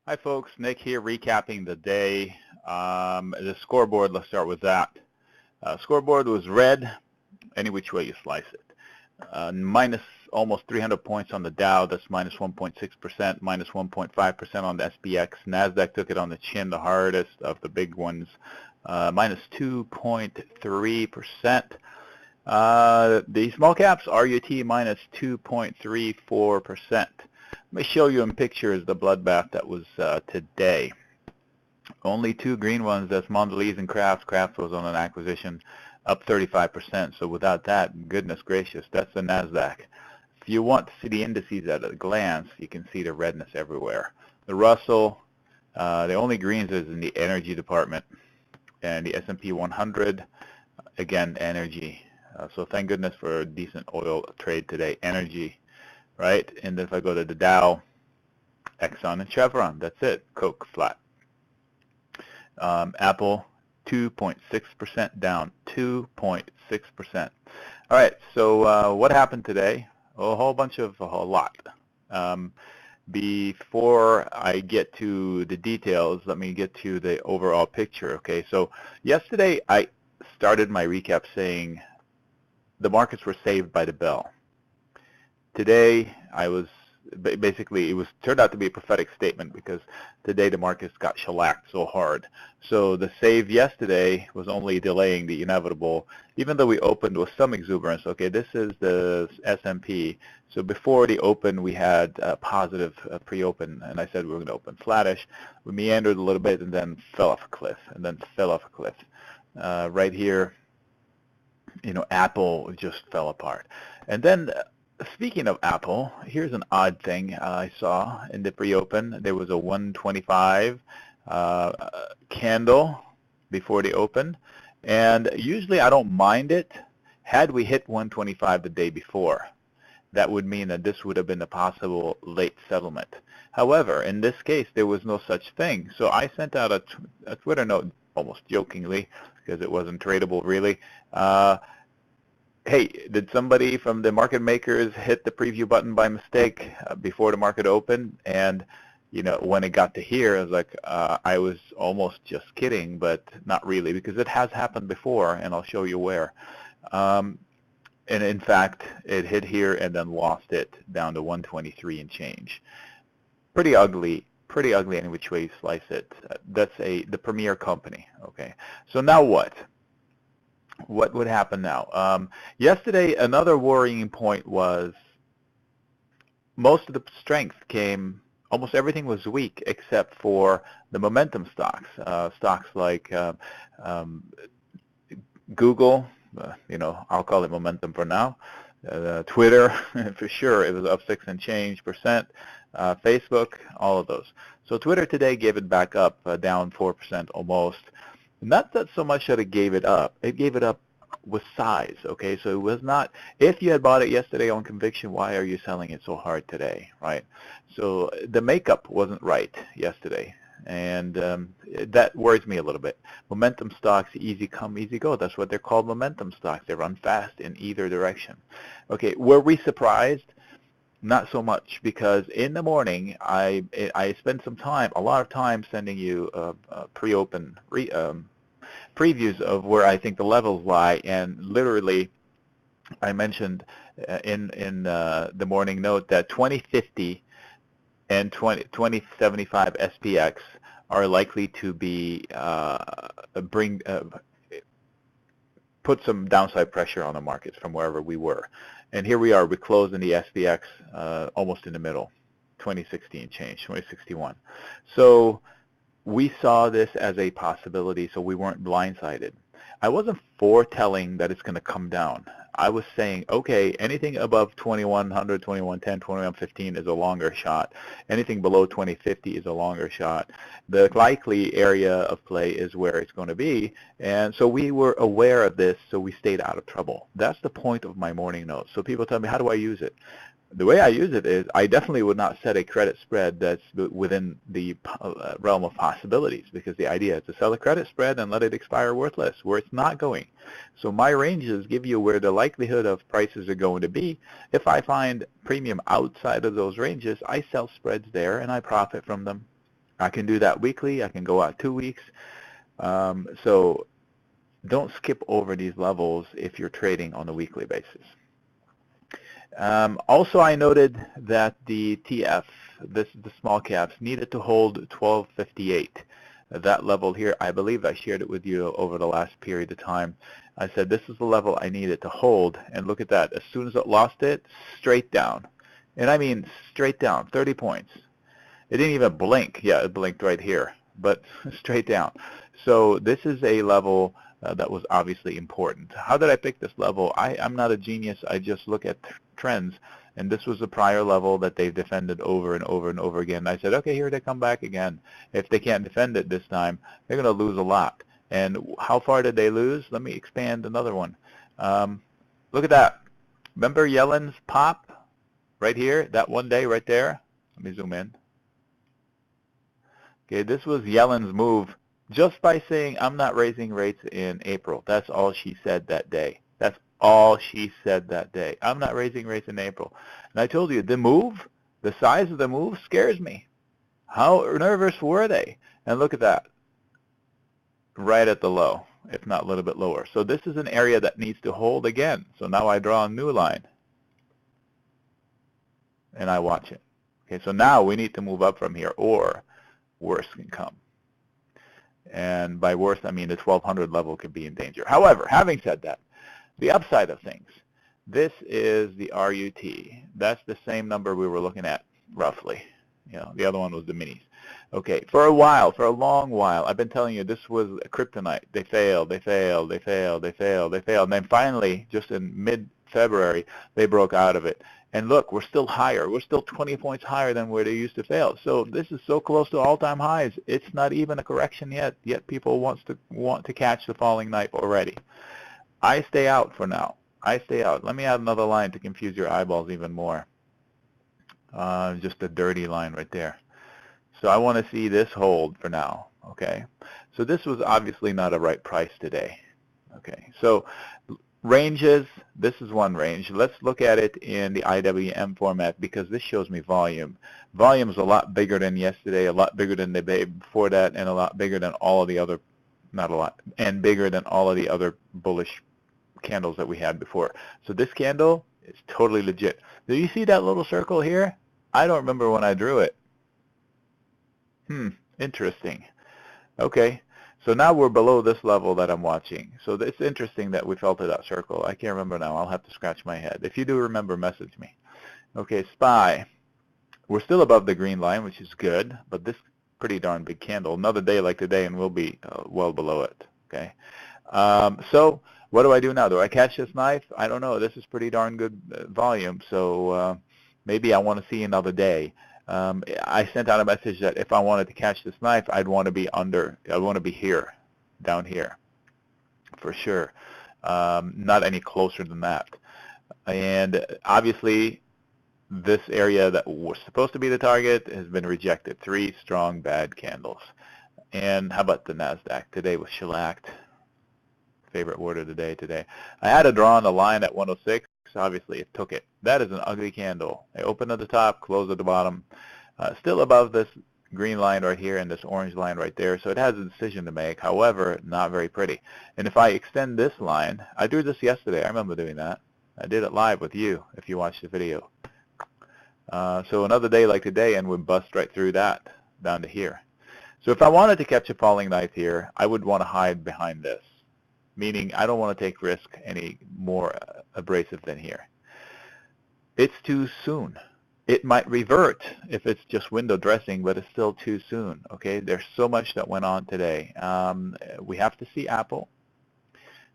Hi folks, Nick here recapping the day. The scoreboard, let's start with that. Scoreboard was red, any which way you slice it. Minus almost 300 points on the Dow, that's minus 1.6%, minus 1.5% on the SPX. NASDAQ took it on the chin, the hardest of the big ones, minus 2.3%. The small caps, RUT, minus 2.34%. Let me show you in pictures the bloodbath that was today. Only two green ones, that's Mondelez and Kraft. Kraft was on an acquisition, up 35%. So without that, goodness gracious, that's the NASDAQ. If you want to see the indices at a glance, you can see the redness everywhere. The Russell, the only greens is in the energy department. And the S&P 100, again, energy. So thank goodness for a decent oil trade today, energy. Right, and then if I go to the Dow, Exxon and Chevron, that's it. Coke flat. Apple, 2.6% down, 2.6%. All right, so what happened today? A whole lot. Before I get to the details, let me get to the overall picture. Okay, so yesterday I started my recap saying the markets were saved by the bell. Today, it turned out to be a prophetic statement because today the markets got shellacked so hard. So the save yesterday was only delaying the inevitable, even though we opened with some exuberance. Okay, this is the S&P. So before the open, we had a positive pre-open, and I said we were going to open flattish. We meandered a little bit and then fell off a cliff, right here, Apple just fell apart. And then speaking of Apple, here's an odd thing I saw in the pre-open. There was a 125 candle before the open, and usually I don't mind it. Had we hit 125 the day before, that would mean that this would have been a possible late settlement. However, in this case, there was no such thing. So I sent out a Twitter note, almost jokingly, because it wasn't tradable really. Hey, did somebody from the market makers hit the preview button by mistake before the market opened? And, when it got to here, I was like, I was almost just kidding, but not really, because it has happened before, and I'll show you where. And in fact, it hit here and then lost it down to 123 and change. Pretty ugly any which way you slice it. That's the premier company, okay? So now what? What would happen now? Yesterday, another worrying point was most of the strength came, almost everything was weak except for the momentum stocks. Stocks like Google, I'll call it momentum for now. Twitter, for sure, it was up 6% and change. Facebook, all of those. So Twitter today gave it back up, down 4% almost. Not that so much that it gave it up. It gave it up with size, okay? So it was not, if you had bought it yesterday on conviction, why are you selling it so hard today, right? So the makeup wasn't right yesterday, and that worries me a little bit. Momentum stocks, easy come, easy go. That's what they're called, momentum stocks. They run fast in either direction. Okay, were we surprised? Not so much, because in the morning I spent a lot of time sending you pre-open previews of where I think the levels lie, and literally I mentioned in the morning note that 2050 and 2075 SPX are likely to be put some downside pressure on the markets from wherever we were. And here we are, we closed in the SPX almost in the middle, 2016 change, 2061. So we saw this as a possibility, so we weren't blindsided. I wasn't foretelling that it's going to come down. I was saying, okay, anything above 2100, 2110, 2115 is a longer shot. Anything below 2050 is a longer shot. The likely area of play is where it's going to be. And so we were aware of this, so we stayed out of trouble. That's the point of my morning note. So people tell me, how do I use it? The way I use it is I definitely would not set a credit spread that's within the realm of possibilities, because the idea is to sell a credit spread and let it expire worthless, where it's not going. So my ranges give you where the likelihood of prices are going to be. If I find premium outside of those ranges, I sell spreads there and I profit from them. I can do that weekly. I can go out 2 weeks. So don't skip over these levels if you're trading on a weekly basis. Also, I noted that the TF, this is the small caps, needed to hold 1258. That level here, I believe I shared it with you over the last period of time. I said this is the level I needed to hold, and look at that. As soon as it lost it, straight down. And I mean straight down, 30 points. It didn't even blink. Yeah, it blinked right here, but straight down. So this is a level that was obviously important. How did I pick this level? I'm not a genius. I just look at trends, and this was a prior level that they've defended over and over and over again. I said, okay, here they come back again. If they can't defend it this time, they're going to lose a lot. And how far did they lose? Let me expand another one. Look at that. Remember Yellen's pop right here, that one day right there? Let me zoom in. Okay, this was Yellen's move just by saying, I'm not raising rates in April. That's all she said that day. That's all she said that day. I'm not raising rates in April. And I told you, the move, the size of the move scares me. How nervous were they? And look at that. Right at the low, if not a little bit lower. So this is an area that needs to hold again. So now I draw a new line. And I watch it. Okay, so now we need to move up from here, or worse can come. And by worse, I mean the 1200 level could be in danger. However, having said that, the upside of things, this is the RUT. That's the same number we were looking at, roughly. You know, the other one was the minis. Okay, for a while, for a long while, I've been telling you this was a kryptonite. They failed, they failed, they failed, they failed, they failed. And then finally, just in mid-February, they broke out of it. And look, we're still higher. We're still 20 points higher than where they used to fail. So this is so close to all-time highs. It's not even a correction yet. Yet people want to catch the falling knife already. I stay out for now. I stay out. Let me add another line to confuse your eyeballs even more. Just a dirty line right there. So I want to see this hold for now. Okay. So this was obviously not a right price today. Okay. So ranges, this is one range. Let's look at it in the IWM format because this shows me volume. Volume is a lot bigger than yesterday, a lot bigger than the day before that, and a lot bigger than all of the other, not a lot, and bigger than all of the other bullish candles that we had before. So this candle is totally legit. Do you see that little circle here? I don't remember when I drew it. Interesting. Okay. So now we're below this level that I'm watching. So it's interesting that we fell to that circle. I can't remember now. I'll have to scratch my head. If you do remember, message me. Okay, SPY. We're still above the green line, which is good, but this pretty darn big candle. Another day like today, and we'll be well below it. Okay. So what do I do now? Do I catch this knife? I don't know. This is pretty darn good volume, so maybe I want to see another day. I sent out a message that if I wanted to catch this knife, I'd want to be I'd want to be here, down here, for sure. Not any closer than that. And obviously, this area that was supposed to be the target has been rejected. 3 strong bad candles. And how about the NASDAQ? Today was shellacked. Favorite word of the day today. I had to draw on the line at 106. Obviously, it took it. That is an ugly candle. They open at the top, close at the bottom. Still above this green line right here and this orange line right there. So it has a decision to make. However, not very pretty. And if I extend this line, I drew this yesterday. I remember doing that. I did it live with you if you watched the video. So another day like today, and we bust right through that down to here. So if I wanted to catch a falling knife here, I would want to hide behind this. Meaning I don't want to take risk any more abrasive than here. It's too soon. It might revert if it's just window dressing, but it's still too soon. Okay, there's so much that went on today. We have to see Apple.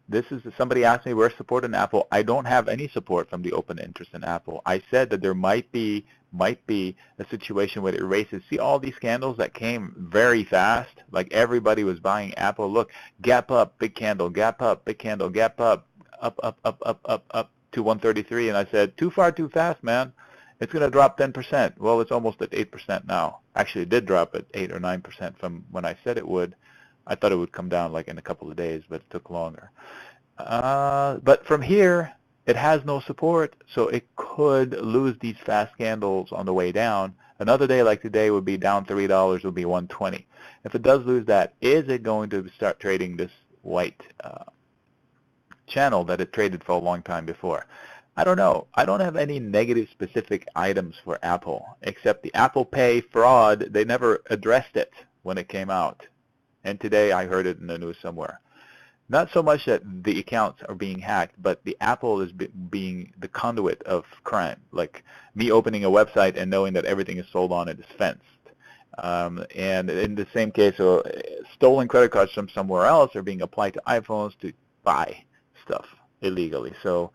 This is, somebody asked me where's support in Apple. I don't have any support from the open interest in Apple. I said that there might be a situation where it erases. See all these candles that came very fast? Like everybody was buying Apple. Look, gap up, big candle, gap up, big candle, gap up, up to 133. And I said, too far, too fast, man. It's going to drop 10%. Well, it's almost at 8% now. Actually, it did drop at 8 or 9% from when I said it would. I thought it would come down like in a couple of days, but it took longer. But from here, it has no support, so it could lose these fast candles on the way down, Another day like today would be down $3, would be 120. If it does lose that, is it going to start trading this white channel that it traded for a long time before? I don't know. I don't have any negative specific items for Apple, except the Apple Pay fraud. They never addressed it when it came out. And today I heard it in the news somewhere. Not so much that the accounts are being hacked, but the Apple is being the conduit of crime. Like me opening a website and knowing that everything is sold on it is fenced. And in the same case, stolen credit cards from somewhere else are being applied to iPhones to buy stuff illegally. So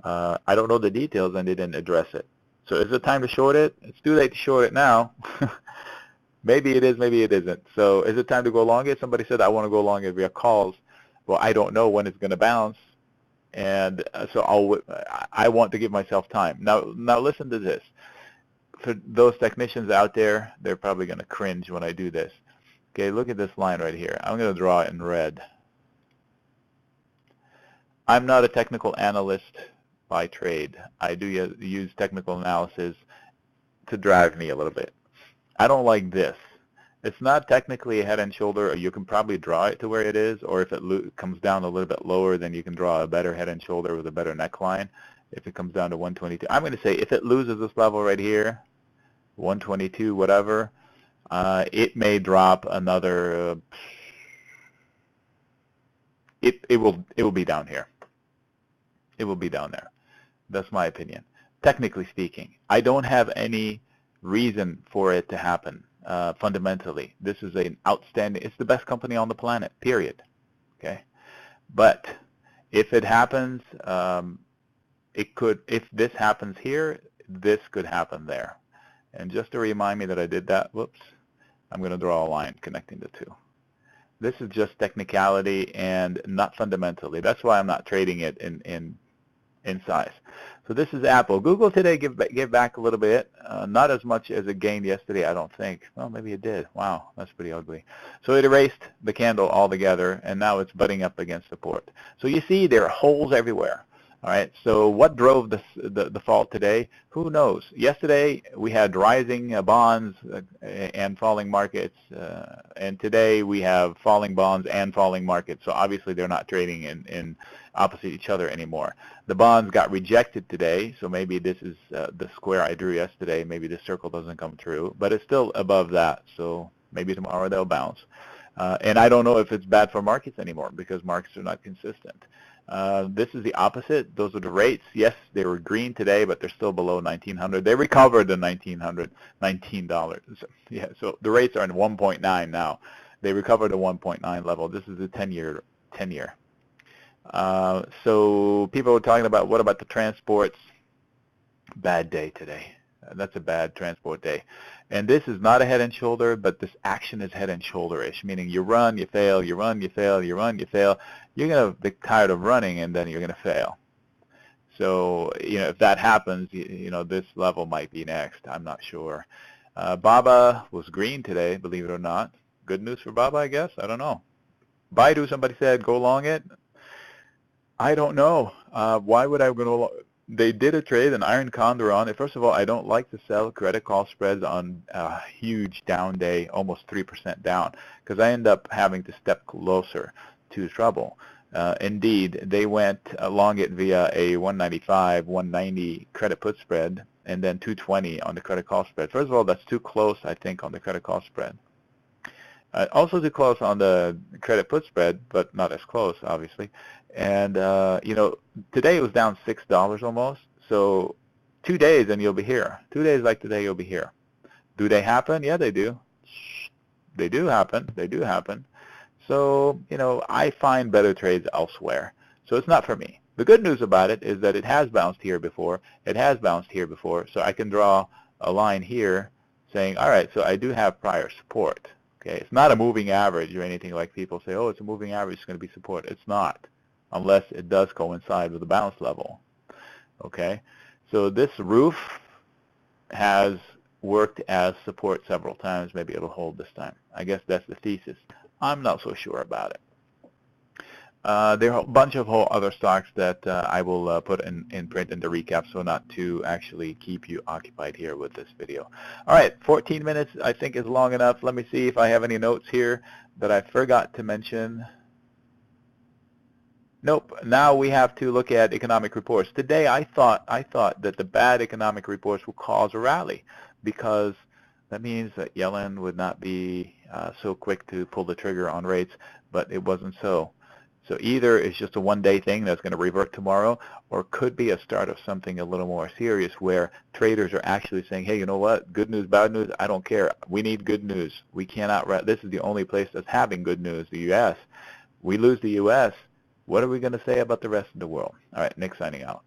I don't know the details, and they didn't address it. So is it time to short it? It's too late to short it now. Maybe it is, maybe it isn't. So is it time to go long it? Somebody said, I want to go long it via calls. Well, I don't know when it's going to bounce, and so I want to give myself time. Now listen to this. For those technicians out there, they're probably going to cringe when I do this. Okay, look at this line right here. I'm going to draw it in red. I'm not a technical analyst by trade. I do use technical analysis to drive me a little bit. I don't like this. It's not technically a head and shoulder, or you can probably draw it to where it is, or if it comes down a little bit lower, then you can draw a better head and shoulder with a better neckline. If it comes down to 122, I'm going to say if it loses this level right here, 122, whatever, it may drop another, it will be down here. It will be down there. That's my opinion. Technically speaking, I don't have any reason for it to happen. Fundamentally, this is an outstanding, it's the best company on the planet, period. Okay, but if it happens, it could, if this happens here, this could happen there. And just to remind me that I did that, whoops, I'm going to draw a line connecting the two. This is just technicality and not fundamentally. That's why I'm not trading it in size. So this is Apple. Google today gave back a little bit, not as much as it gained yesterday, I don't think. Well, maybe it did. Wow, that's pretty ugly. So it erased the candle altogether, and now it's butting up against support. So you see there are holes everywhere. All right, so what drove the fall today? Who knows? Yesterday we had rising bonds and falling markets, and today we have falling bonds and falling markets. So obviously they're not trading in opposite each other anymore. The bonds got rejected today, so maybe this is the square I drew yesterday. Maybe this circle doesn't come true, but it's still above that, so maybe tomorrow they'll bounce. And I don't know if it's bad for markets anymore because markets are not consistent. This is the opposite. Those are the rates. Yes, they were green today, but they're still below 1900. They recovered the $19. So, yeah, so the rates are in 1.9 now. They recovered the 1.9 level. This is the 10-year. So people were talking about, what about the transports? Bad day today. That's a bad transport day. And this is not a head and shoulder, but this action is head and shoulder-ish, meaning you run, you fail, you run, you fail, you run, you fail. You're going to be tired of running, and then you're going to fail. So, if that happens, this level might be next. I'm not sure. Baba was green today, believe it or not. Good news for Baba, I guess. I don't know. Baidu, somebody said, go long it. I don't know. Why would I go long? They did a trade, an iron condor on it. First of all, I don't like to sell credit call spreads on a huge down day, almost 3% down, because I end up having to step closer to trouble. Indeed, they went long it via a 195, 190 credit put spread, and then 220 on the credit call spread. First of all, that's too close, I think, on the credit call spread. Also too close on the credit put spread, but not as close, obviously. And, today it was down $6 almost. So 2 days and you'll be here. 2 days like today, you'll be here. Do they happen? Yeah, they do. They do happen. They do happen. So, I find better trades elsewhere. So it's not for me. The good news about it is that it has bounced here before. It has bounced here before. So I can draw a line here saying, all right, so I do have prior support. Okay, it's not a moving average or anything like people say, oh, it's a moving average, it's going to be support. It's not, unless it does coincide with the bounce level. Okay, so this roof has worked as support several times. Maybe it'll hold this time. I guess that's the thesis. I'm not so sure about it. There are a bunch of whole other stocks that I will put in print in the recap, so not to actually keep you occupied here with this video. All right, 14 minutes I think is long enough. Let me see if I have any notes here that I forgot to mention. Nope. Now we have to look at economic reports. Today I thought that the bad economic reports will cause a rally, because that means that Yellen would not be so quick to pull the trigger on rates, but it wasn't so. So either it's just a one-day thing that's going to revert tomorrow, or could be a start of something a little more serious where traders are actually saying, hey, you know what, good news, bad news, I don't care. We need good news. We cannot, this is the only place that's having good news, the U.S. We lose the U.S., what are we going to say about the rest of the world? All right, Nick signing out.